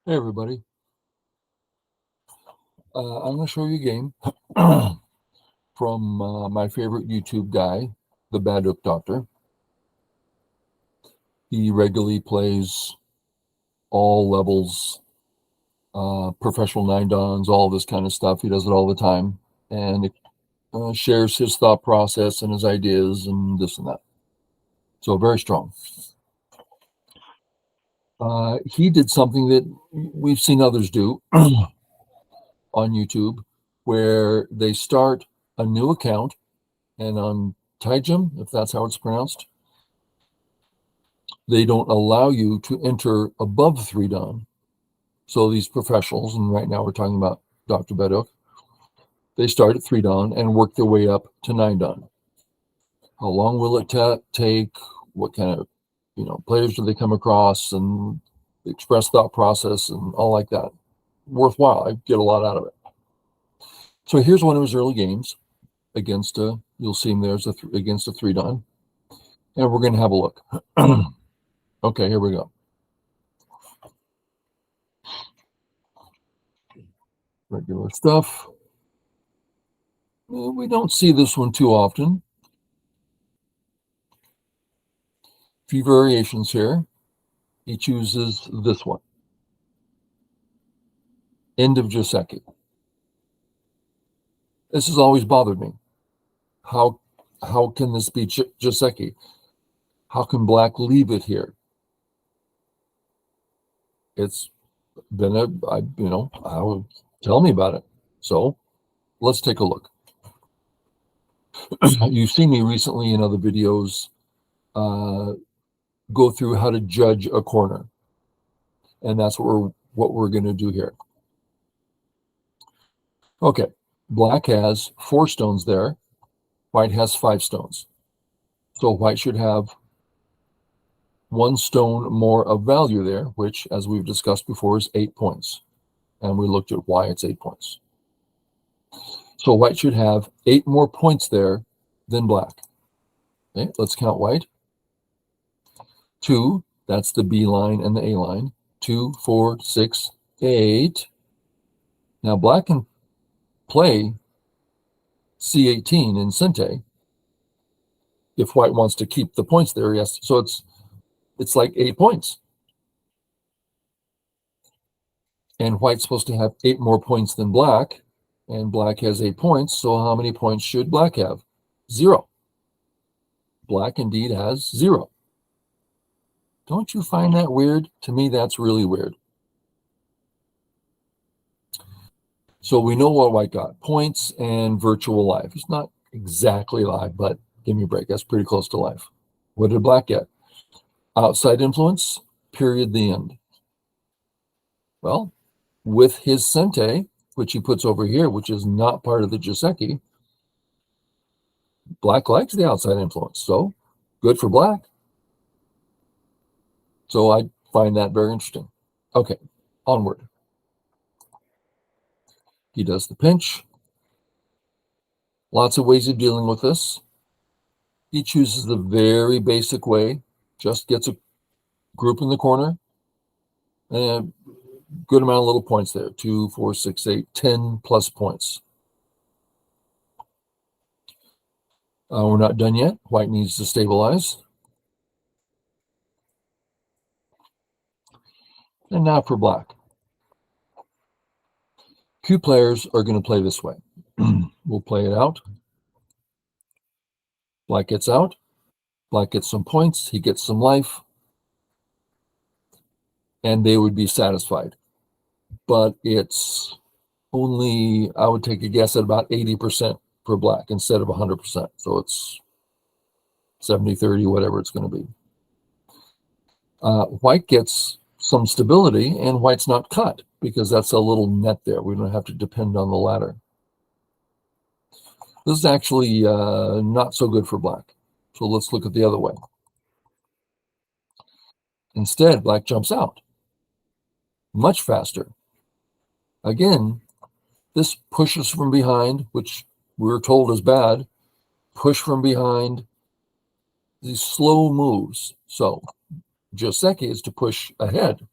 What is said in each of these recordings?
Hey everybody, I'm going to show you a game from my favorite YouTube guy, the Baduk Doctor. He regularly plays all levels, professional nine dons, all this kind of stuff. He does it all the time, and shares his thought process and his ideas and this and that. So very strong. He did something that we've seen others do on YouTube, where they start a new account, and on Taijim, if that's how it's pronounced, they don't allow you to enter above 3 dan. So these professionals, and right now we're talking about Dr. Baduk, they start at 3 dan and work their way up to 9 dan. How long will it take? What kind of players do they come across, and express thought process and all like that? Worthwhile. I get a lot out of it. So here's one of his early games against you'll see him there's against a 3 dan, and we're going to have a look. Okay, here we go. Regular stuff. We don't see this one too often. Few variations here. He chooses this one. End of Joseki. This has always bothered me. How can this be Joseki? How can black leave it here? It's been tell me about it. So let's take a look. You've seen me recently in other videos go through how to judge a corner, and that's what we're going to do here. Okay, black has 4 stones there. White has 5 stones. So white should have 1 stone more of value there, which, as we've discussed before, is 8 points. And we looked at why it's 8 points. So white should have 8 more points there than black. Okay, let's count white. 2, that's the B line and the A line. 2, 4, 6, 8. Now black can play C18 in Sente. If white wants to keep the points there, yes. So it's like 8 points. And white's supposed to have 8 more points than black, and black has 8 points. So how many points should black have? 0. Black indeed has 0. Don't you find that weird? To me, that's really weird. So we know what white got. Points and virtual life. It's not exactly live, but give me a break. That's pretty close to life. What did black get? Outside influence, period, the end. Well, with his Sente, which he puts over here, which is not part of the Joseki, black likes the outside influence. So good for black. So I find that very interesting. Okay, onward. He does the pinch. Lots of ways of dealing with this. He chooses the very basic way, just gets a group in the corner, and a good amount of little points there, 2, 4, 6, 8, 10 plus points. We're not done yet. White needs to stabilize. And now for black. Q players are going to play this way. We'll play it out. Black gets out. Black gets some points. He gets some life. And they would be satisfied. But it's only, I would take a guess, at about 80% for black instead of 100%. So it's 70, 30, whatever it's going to be. White gets some stability, and white's not cut because that's a little net there. We don't have to depend on the ladder. This is actually not so good for black. So let's look at the other way. Instead, black jumps out much faster. Again, this pushes from behind, which we're told is bad. Push from behind, these slow moves. So Joseki is to push ahead.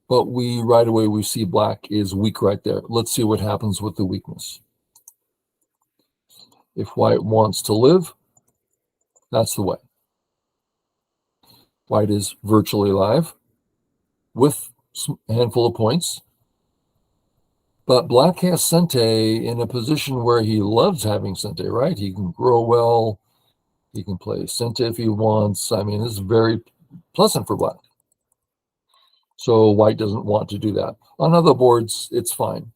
But right away we see black is weak right there. Let's see what happens with the weakness. If white wants to live, that's the way. White is virtually alive with a handful of points. But black has Sente in a position where he loves having Sente, right? He can grow well. He can play Sente if he wants. I mean, this is very pleasant for black. So white doesn't want to do that. On other boards, it's fine.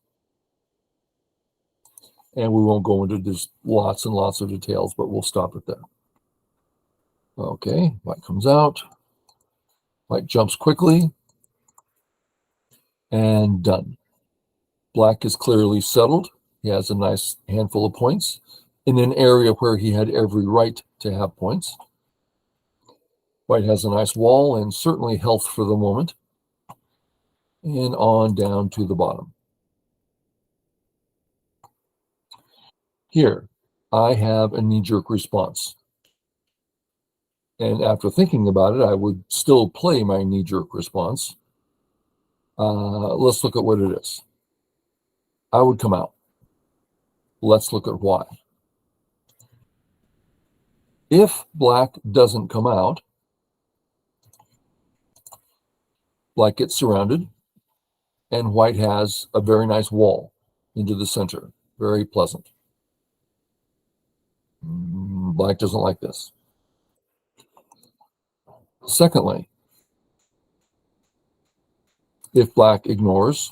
And we won't go into just lots and lots of details, but we'll stop it there. Okay, white comes out. White jumps quickly. And done. Black is clearly settled. He has a nice handful of points in an area where he had every right to have points. White has a nice wall and certainly health for the moment. And on down to the bottom. Here, I have a knee-jerk response. And after thinking about it, I would still play my knee-jerk response. Let's look at what it is. I would come out. Let's look at why. If black doesn't come out, black gets surrounded, and white has a very nice wall into the center. Very pleasant. Black doesn't like this. Secondly, if black ignores,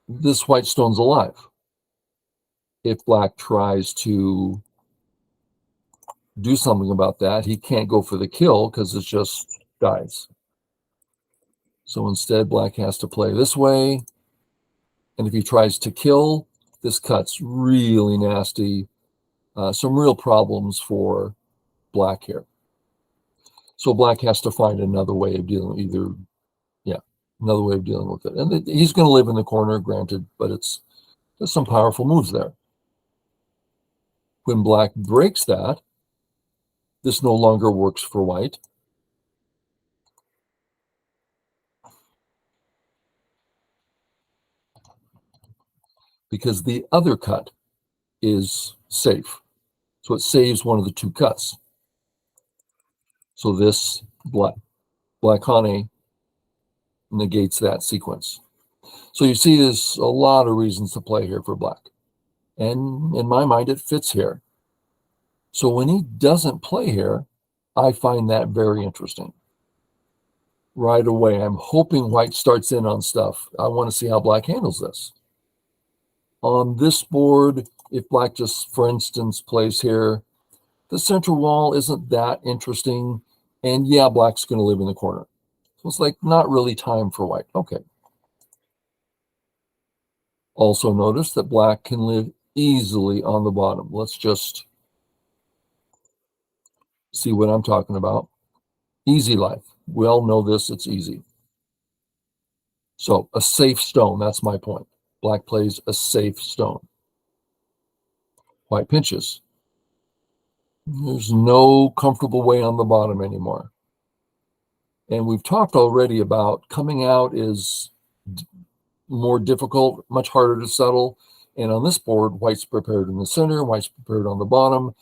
this white stone's alive. If black tries to do something about that, he can't go for the kill because it just dies. So instead, black has to play this way. And if he tries to kill, this cut's really nasty. Some real problems for black here. So black has to find another way of dealing, another way of dealing with it. And he's going to live in the corner, granted, but there's some powerful moves there. When black breaks that, this no longer works for white. Because the other cut is safe. So it saves one of the two cuts. So this black honey negates that sequence. So you see there's a lot of reasons to play here for black. And in my mind, it fits here. So when he doesn't play here, I find that very interesting. Right away, I'm hoping white starts in on stuff. I want to see how black handles this. On this board, if black just, for instance, plays here, the center wall isn't that interesting. And yeah, black's going to live in the corner. So it's like not really time for white. Okay. Also notice that black can live easily on the bottom. Let's just see what I'm talking about. Easy life. We all know this. It's easy. So a safe stone. That's my point. Black plays a safe stone. White pinches. There's no comfortable way on the bottom anymore. And we've talked already about coming out is more difficult, much harder to settle. And on this board, white's prepared in the center, white's prepared on the bottom.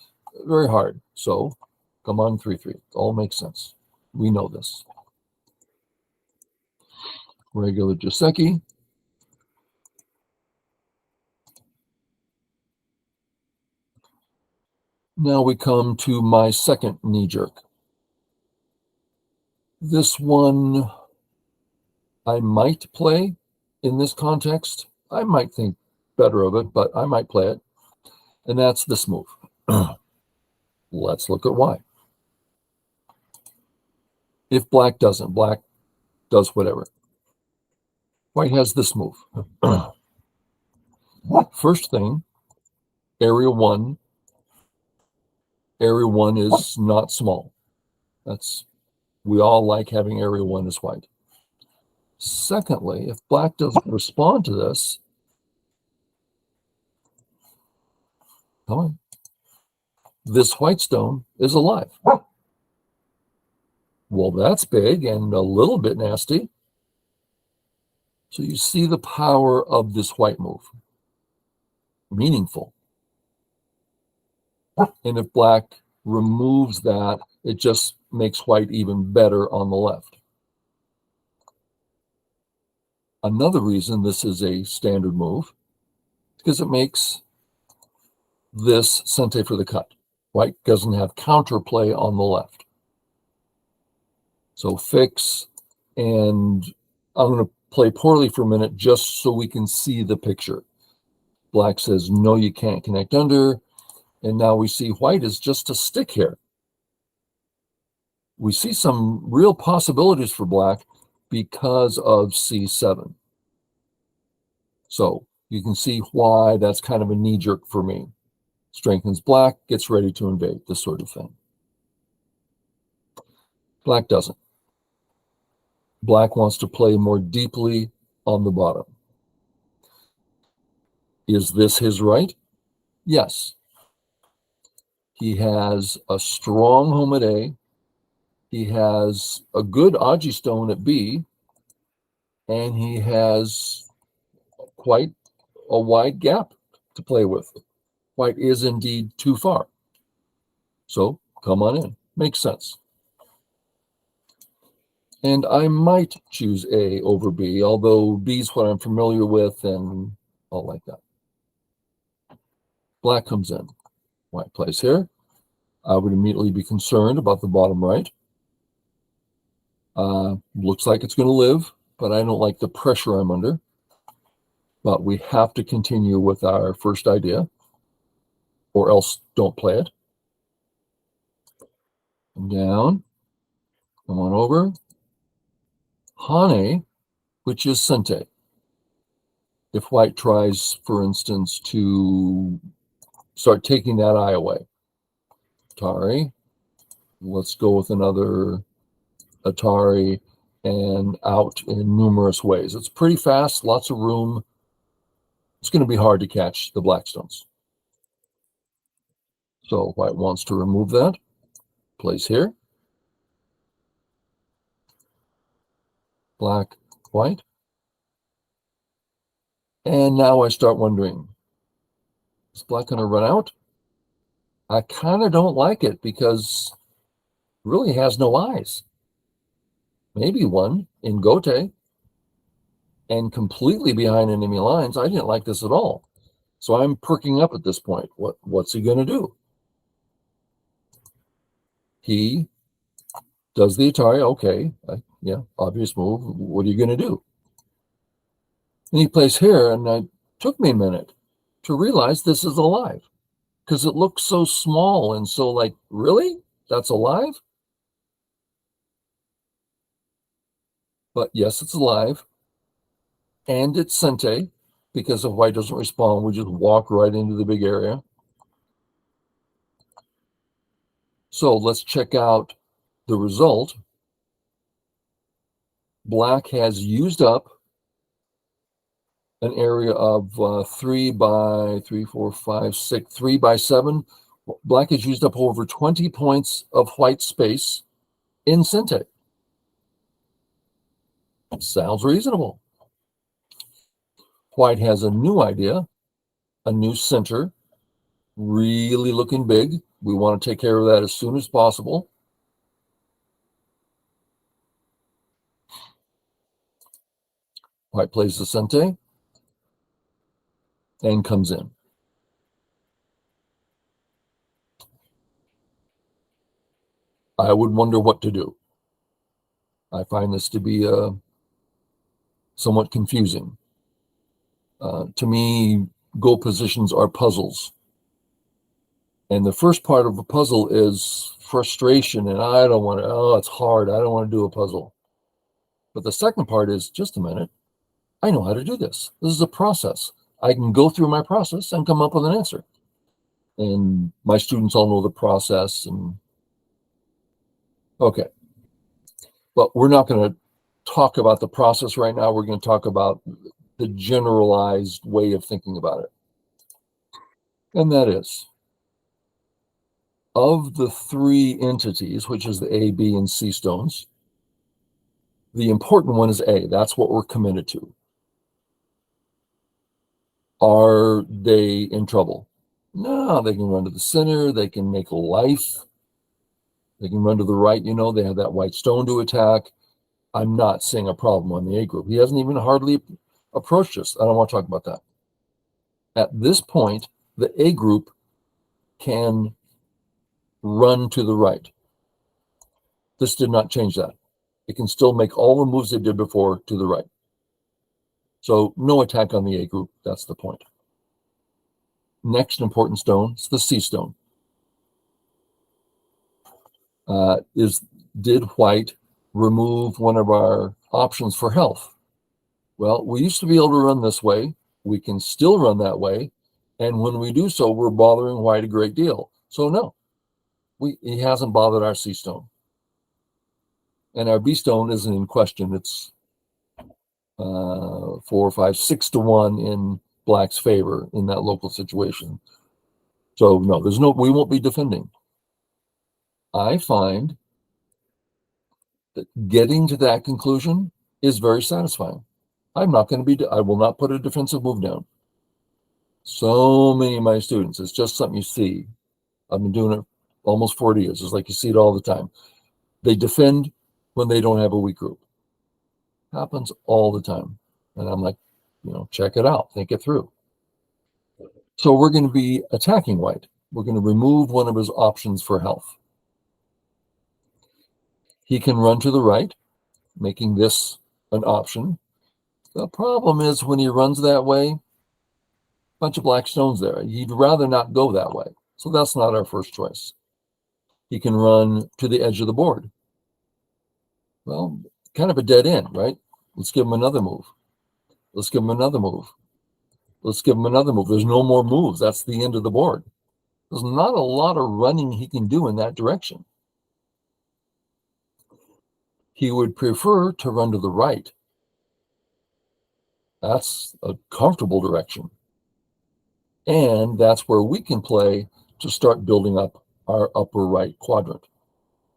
Very hard. So come on, 3-3. It all makes sense. We know this. Regular Joseki. Now we come to my second knee jerk. This one I might play in this context. I might think better of it, but I might play it. And that's this move. Let's look at why. If black doesn't, black does whatever. White has this move. First thing, area one is not small. We all like having area one as white. Secondly, if black doesn't respond to this, come on, this white stone is alive. Well, that's big and a little bit nasty. So you see the power of this white move. Meaningful. And if black removes that, it just makes white even better on the left. Another reason this is a standard move is because it makes this sente for the cut. White doesn't have counterplay on the left. So fix, and I'm going to play poorly for a minute just so we can see the picture. Black says, no, you can't connect under. And now we see white is just a stick here. We see some real possibilities for black because of C7. So you can see why that's kind of a knee jerk for me. Strengthens black, gets ready to invade, this sort of thing. Black doesn't. Black wants to play more deeply on the bottom. Is this his right? Yes. He has a strong home at A. He has a good Aji stone at B. And he has quite a wide gap to play with. White is indeed too far. So come on in. Makes sense. And I might choose A over B, although B is what I'm familiar with and all like that. Black comes in. White plays here. I would immediately be concerned about the bottom right. Looks like it's going to live, but I don't like the pressure I'm under. But we have to continue with our first idea, or else don't play it. Come down. Come on over. Hane, which is sente. If white tries, for instance, to start taking that eye away. Atari. Let's go with another Atari and out in numerous ways. It's pretty fast, lots of room. It's going to be hard to catch the blackstones. So white wants to remove that. Plays here. Black, white. And now I start wondering, is black going to run out? I kind of don't like it because it really has no eyes. Maybe one in Gote and completely behind enemy lines. I didn't like this at all. So I'm perking up at this point. What's he going to do? He does the Atari. Okay, yeah, obvious move. What are you going to do? And he plays here, and it took me a minute to realize this is alive because it looks so small and so like, really? That's alive? But yes, it's alive. And it's sente, because if white doesn't respond, we just walk right into the big area. So let's check out the result. Black has used up an area of 3 by 3, 4, 5, 6, 3 by 7. Black has used up over 20 points of white space in sente. Sounds reasonable. White has a new idea, a new center, really looking big. We want to take care of that as soon as possible. White plays the sente and comes in. I would wonder what to do. I find this to be somewhat confusing. To me, go positions are puzzles. And the first part of a puzzle is frustration, and I don't want to, oh, it's hard. I don't want to do a puzzle. But the second part is, just a minute, I know how to do this. This is a process. I can go through my process and come up with an answer. And my students all know the process. And okay. But we're not going to talk about the process right now. We're going to talk about the generalized way of thinking about it. And that is, of the three entities, which is the A, B, and C stones, the important one is A. That's what we're committed to. Are they in trouble? No, they can run to the center. They can make a life. They can run to the right. They have that white stone to attack. I'm not seeing a problem on the A group. He hasn't even hardly approached us. I don't want to talk about that. At this point, the A group can run to the right. This did not change that. It can still make all the moves it did before to the right. So no attack on the A group. That's the point. Next important stone is the C stone. Did white remove one of our options for health? Well, we used to be able to run this way. We can still run that way. And when we do so, we're bothering white a great deal. So no, he hasn't bothered our C stone. And our B stone isn't in question. It's 4, 5, 6 to 1 in black's favor in that local situation. So no, we won't be defending. I find that getting to that conclusion is very satisfying. I will not put a defensive move down. So many of my students, it's just something you see. I've been doing it almost 40 years. It's like you see it all the time. They defend when they don't have a weak group. Happens all the time. And I'm like, check it out, think it through. So we're going to be attacking white. We're going to remove one of his options for health. He can run to the right, making this an option. The problem is when he runs that way, a bunch of black stones there. He'd rather not go that way. So that's not our first choice. He can run to the edge of the board. Well, kind of a dead end, right? Let's give him another move. Let's give him another move. Let's give him another move. There's no more moves. That's the end of the board. There's not a lot of running he can do in that direction. He would prefer to run to the right. That's a comfortable direction. And that's where we can play to start building up our upper right quadrant.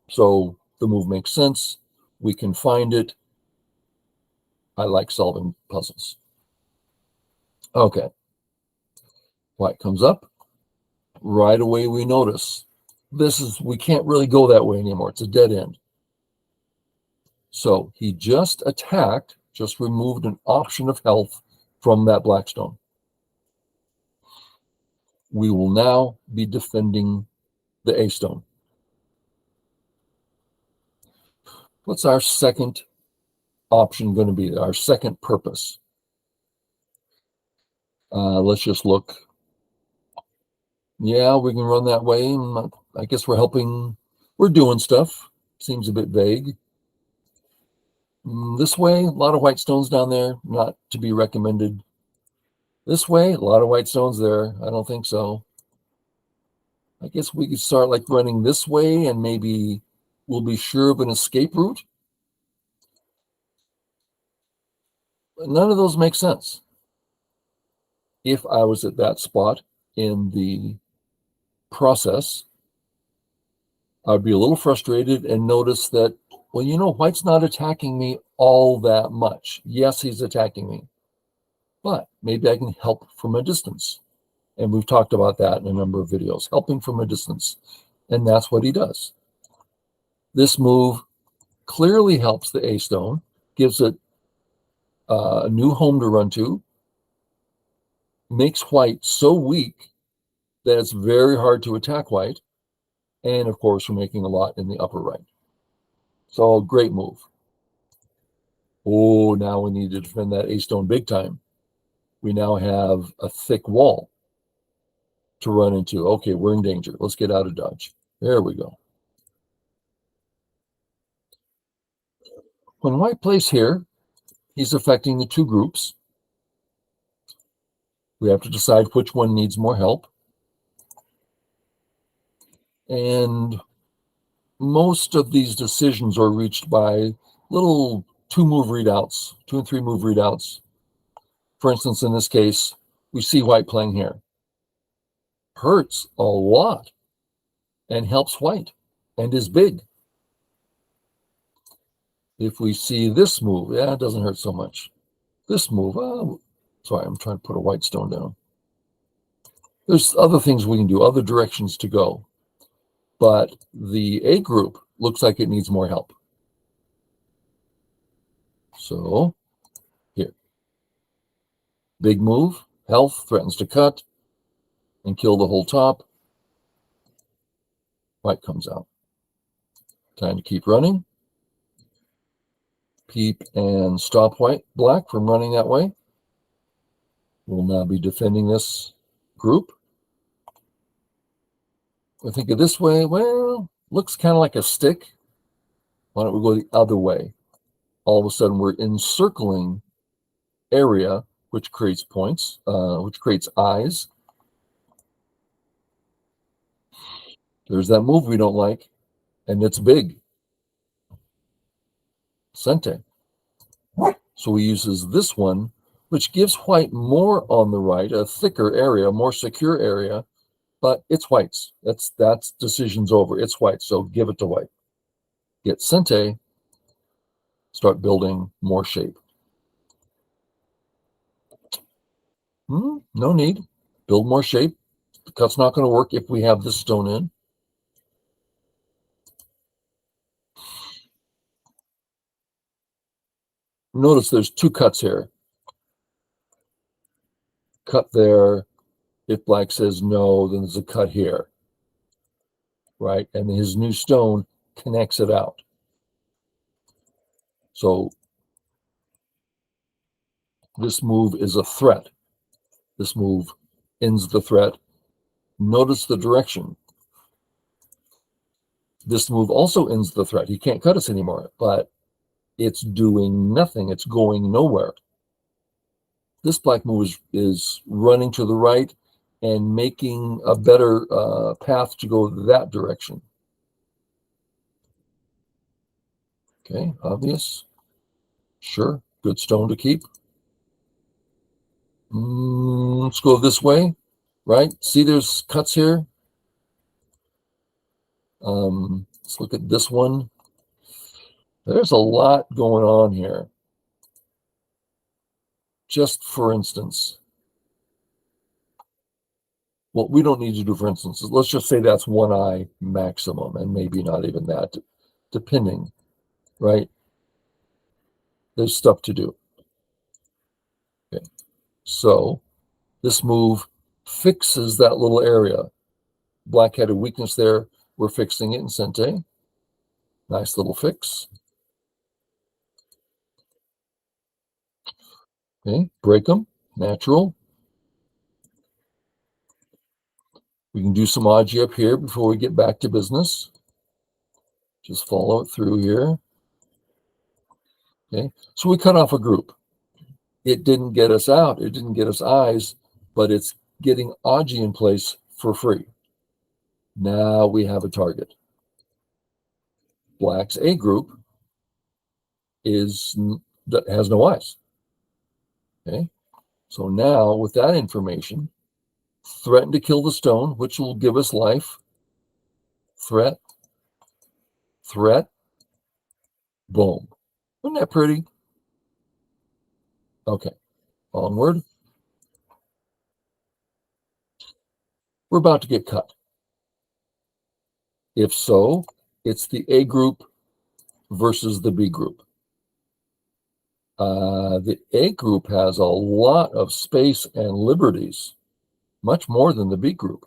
So the move makes sense. We can find it. I like solving puzzles. Okay. White comes up. Right away we notice we can't really go that way anymore. It's a dead end. So he just attacked, just removed an option of health from that black stone. We will now be defending the A stone. What's our second option going to be? Our second purpose? Let's just look. Yeah, we can run that way. And I guess we're helping. We're doing stuff. Seems a bit vague. This way, a lot of white stones down there, not to be recommended. This way, a lot of white stones there. I don't think so. I guess we could start like running this way and maybe we'll be sure of an escape route. But none of those make sense. If I was at that spot in the process, I'd be a little frustrated and notice that, well, white's not attacking me all that much. Yes, he's attacking me, but maybe I can help from a distance. And we've talked about that in a number of videos, helping from a distance. And that's what he does. This move clearly helps the A stone, gives it a new home to run to, makes white so weak that it's very hard to attack white. And of course, we're making a lot in the upper right. So great move. Oh, now we need to defend that A stone big time. We now have a thick wall to run into. Okay, we're in danger. Let's get out of dodge. There we go. When white plays here, he's affecting the two groups. We have to decide which one needs more help. And most of these decisions are reached by little 2 and 3 move readouts. For instance, in this case, we see white playing here. Hurts a lot and helps white and is big. If we see this move, it doesn't hurt so much. This move, sorry, I'm trying to put a white stone down. There's other things we can do, other directions to go. But the A group looks like it needs more help. So here, big move, health, threatens to cut and kill the whole top. White comes out. Time to keep running. Peep and stop black from running that way. We'll now be defending this group. I think of this way, well, looks kind of like a stick. Why don't we go the other way? All of a sudden, we're encircling area, which creates points, which creates eyes. There's that move we don't like, and it's big. Sente. So he uses this one, which gives white more on the right, a thicker area, more secure area, but it's white's. That's decision's over. It's white, so give it to white. Get Sente, start building more shape. No need. Build more shape. The cut's not going to work if we have this stone in. Notice there's two cuts here. Cut there. If black says no, then there's a cut here. Right? And his new stone connects it out. So this move is a threat. This move ends the threat. Notice the direction. This move also ends the threat. He can't cut us anymore, but it's doing nothing. It's going nowhere. This black move is running to the right and making a better path to go that direction. Okay, obvious. Sure, good stone to keep. Let's go this way, right? See, there's cuts here. Let's look at this one. There's a lot going on here. Just for instance, what we don't need to do, for instance, is let's just say that's one eye maximum, and maybe not even that, depending, right? There's stuff to do. Okay, so this move fixes that little area. Black had a weakness there. We're fixing it in Sente. Nice little fix. Okay, break them, natural. We can do some Aji up here before we get back to business. Just follow it through here. Okay, so we cut off a group. It didn't get us out. It didn't get us eyes, but it's getting Aji in place for free. Now we have a target. Black's A group has no eyes. Okay, so now with that information, threaten to kill the stone, which will give us life. Threat, threat, boom. Isn't that pretty? Okay, onward. We're about to get cut. If so, it's the A group versus the B group. The A group has a lot of space and liberties, much more than the B group.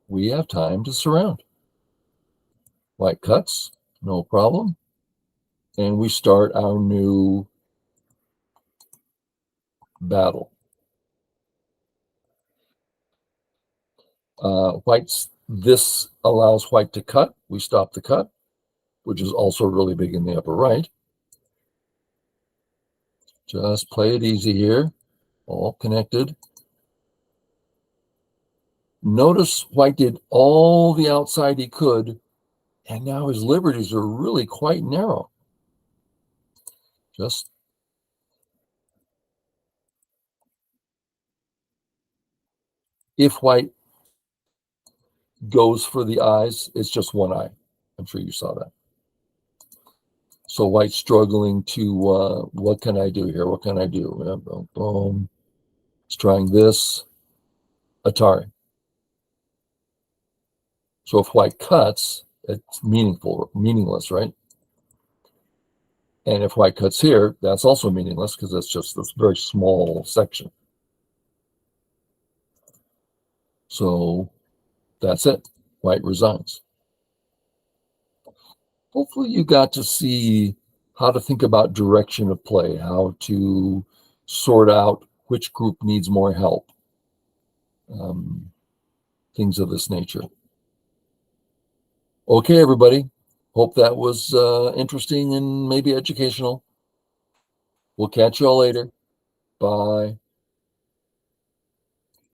We have time to surround. White cuts, no problem. And we start our new battle. This allows white to cut. We stop the cut, which is also really big in the upper right. Just play it easy here, all connected. Notice white did all the outside he could, and now his liberties are really quite narrow. Just if white goes for the eyes, it's just one eye. I'm sure you saw that. So white's struggling to, what can I do here? What can I do? Boom. It's trying this. Atari. So if white cuts, it's meaningless, right? And if white cuts here, that's also meaningless because that's just this very small section. So that's it. White resigns. Hopefully you got to see how to think about direction of play, how to sort out which group needs more help, things of this nature. Okay, everybody. Hope that was interesting and maybe educational. We'll catch you all later. Bye.